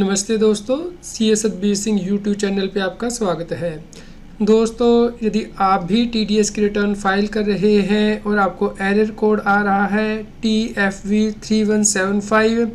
नमस्ते दोस्तों, C S Satbir Singh YouTube channel पे आपका स्वागत है। दोस्तों, यदि आप भी TDS की रिटर्न फाइल कर रहे हैं और आपको एरर कोड आ रहा है TFV3175,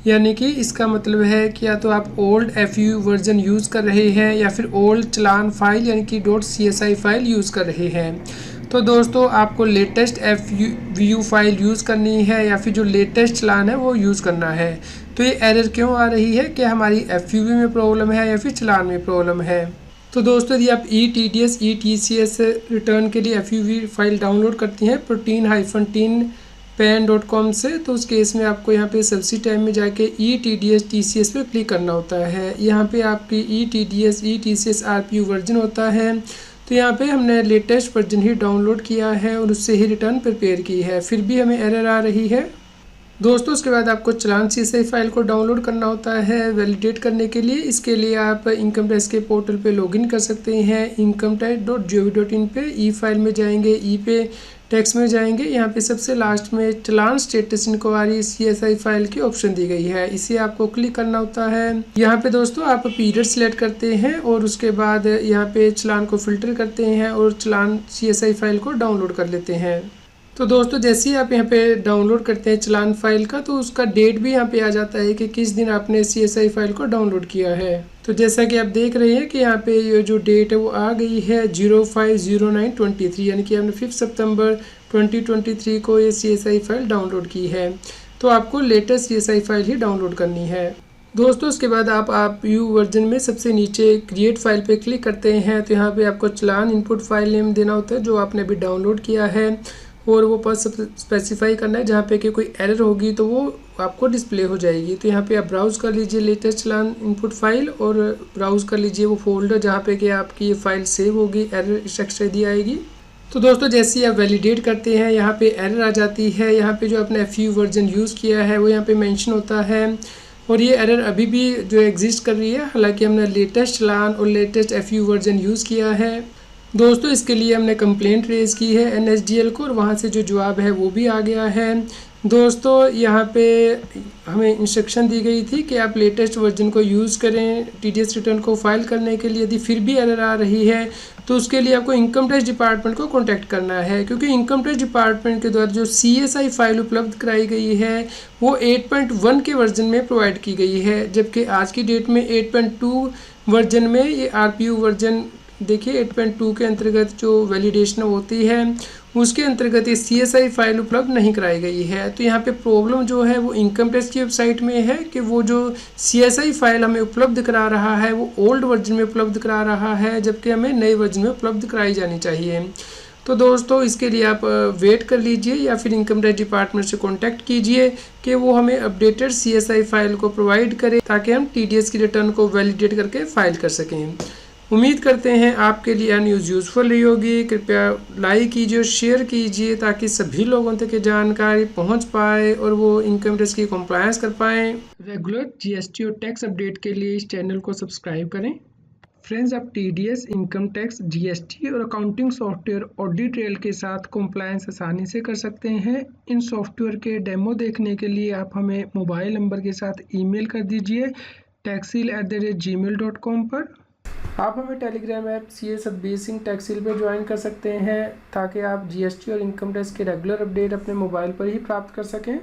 यानी कि इसका मतलब है कि या तो आप ओल्ड FU वर्जन यूज़ कर रहे हैं या फिर ओल्ड चलान फाइल यानी कि .CSI फाइल यूज़ कर रहे हैं। तो दोस्तों, आपको लेटेस्ट FU फाइल यूज़ करनी है या फिर जो लेटेस्ट चलान है वो यूज़ करना है। तो ये एरर क्यों आ रही है कि हमारी FUV में प्रॉब्लम है या फिर चलान में प्रॉब्लम है। तो दोस्तों, यदि आप ETDS ETCS रिटर्न के लिए FUV फाइल डाउनलोड करती हैं protein-pan.com से, तो उस केस में आपको यहाँ पे सबसे टाइम में जाके ETDS TCS पे क्लिक करना होता है। यहाँ पे आपकी ETDS ETCS RPU वर्जन होता है। तो यहाँ पे हमने लेटेस्ट वर्जन ही डाउनलोड किया है और उससे ही रिटर्न प्रिपेयर की है, फिर भी हमें एरर आ रही है। दोस्तों, उसके बाद आपको चलान CSI फाइल को डाउनलोड करना होता है वैलिडेट करने के लिए। इसके लिए आप इनकम टैक्स के पोर्टल पे लॉगिन कर सकते हैं। incometax.gov.in पे ई फाइल में जाएंगे, ई पे टैक्स में जाएंगे। यहाँ पे सबसे लास्ट में चलान स्टेटस इंक्वायरी CSI फाइल की ऑप्शन दी गई है, इसे आपको क्लिक करना होता है। यहाँ पे दोस्तों आप पीरियड सेलेक्ट करते हैं और उसके बाद यहाँ पे चलान को फिल्टर करते हैं और चलान CSI फाइल को डाउनलोड कर लेते हैं। तो दोस्तों, जैसे ही आप यहाँ पे डाउनलोड करते हैं चलान फाइल का, तो उसका डेट भी यहाँ पे आ जाता है कि किस दिन आपने CSI फाइल को डाउनलोड किया है। तो जैसा कि आप देख रहे हैं कि यहाँ पे ये जो डेट है वो आ गई है 050923, यानी कि आपने 5 सितंबर 2023 को ये CSI फाइल डाउनलोड की है। तो आपको लेटेस्ट CSI फाइल ही डाउनलोड करनी है। दोस्तों, उसके बाद आप यू वर्जन में सबसे नीचे क्रिएट फाइल पे क्लिक करते हैं। तो यहाँ पे आपको चलान इनपुट फाइल नेम देना होता है जो आपने अभी डाउनलोड किया है, और वो पास स्पेसिफाई करना है जहाँ पे कि कोई एरर होगी तो वो आपको डिस्प्ले हो जाएगी। तो यहाँ पे आप ब्राउज़ कर लीजिए लेटेस्ट चलान इनपुट फाइल और ब्राउज़ कर लीजिए वो फोल्डर जहाँ पे कि आपकी ये फाइल सेव होगी, एरर स्ट्रक्चर दी आएगी। तो दोस्तों, जैसे ही आप वैलिडेट करते हैं यहाँ पे एरर आ जाती है। यहाँ पे जो आपने FU वर्जन यूज़ किया है वो यहाँ पे मेंशन होता है, और ये एरर अभी भी जो एग्जिस्ट कर रही है, हालांकि हमने लेटेस्ट चलान और लेटेस्ट FU वर्जन यूज़ किया है। दोस्तों, इसके लिए हमने कंप्लेंट रेज की है NSDL को और वहाँ से जो जवाब है वो भी आ गया है। दोस्तों, यहाँ पे हमें इंस्ट्रक्शन दी गई थी कि आप लेटेस्ट वर्जन को यूज़ करें TDS रिटर्न को फाइल करने के लिए। यदि फिर भी एरर आ रही है तो उसके लिए आपको इनकम टैक्स डिपार्टमेंट को कॉन्टैक्ट करना है, क्योंकि इनकम टैक्स डिपार्टमेंट के द्वारा जो CSI फाइल उपलब्ध कराई गई है वो 8.1 के वर्जन में प्रोवाइड की गई है, जबकि आज की डेट में 8.2 वर्जन में ये RPU वर्जन देखिए 8.2 के अंतर्गत जो वैलिडेशन होती है उसके अंतर्गत ये CSI फाइल उपलब्ध नहीं कराई गई है। तो यहाँ पे प्रॉब्लम जो है वो इनकम टैक्स की वेबसाइट में है कि वो जो CSI फाइल हमें उपलब्ध करा रहा है वो ओल्ड वर्जन में उपलब्ध करा रहा है, जबकि हमें नए वर्जन में उपलब्ध कराई जानी चाहिए। तो दोस्तों, इसके लिए आप वेट कर लीजिए या फिर इनकम टैक्स डिपार्टमेंट से कॉन्टैक्ट कीजिए कि वो हमें अपडेटेड CSI फाइल को प्रोवाइड करे ताकि हम TDS की रिटर्न को वैलिडेट करके फाइल कर सकें। उम्मीद करते हैं आपके लिए यह न्यूज़ यूज़फुल रही होगी। कृपया लाइक कीजिए और शेयर कीजिए ताकि सभी लोगों तक ये जानकारी पहुंच पाए और वो इनकम टैक्स की कंप्लायंस कर पाएँ। रेगुलर GST और टैक्स अपडेट के लिए इस चैनल को सब्सक्राइब करें। फ्रेंड्स, आप TDS, इनकम टैक्स, GST और अकाउंटिंग सॉफ्टवेयर ऑडिट ट्रेल के साथ कंप्लायंस आसानी से कर सकते हैं। इन सॉफ्टवेयर के डेमो देखने के लिए आप हमें मोबाइल नंबर के साथ ईमेल कर दीजिए taxil@gmail.com पर। आप हमें Telegram app CA Satbir Singh Taxil पे ज्वाइन कर सकते हैं ताकि आप GST और इनकम टैक्स के रेगुलर अपडेट अपने मोबाइल पर ही प्राप्त कर सकें।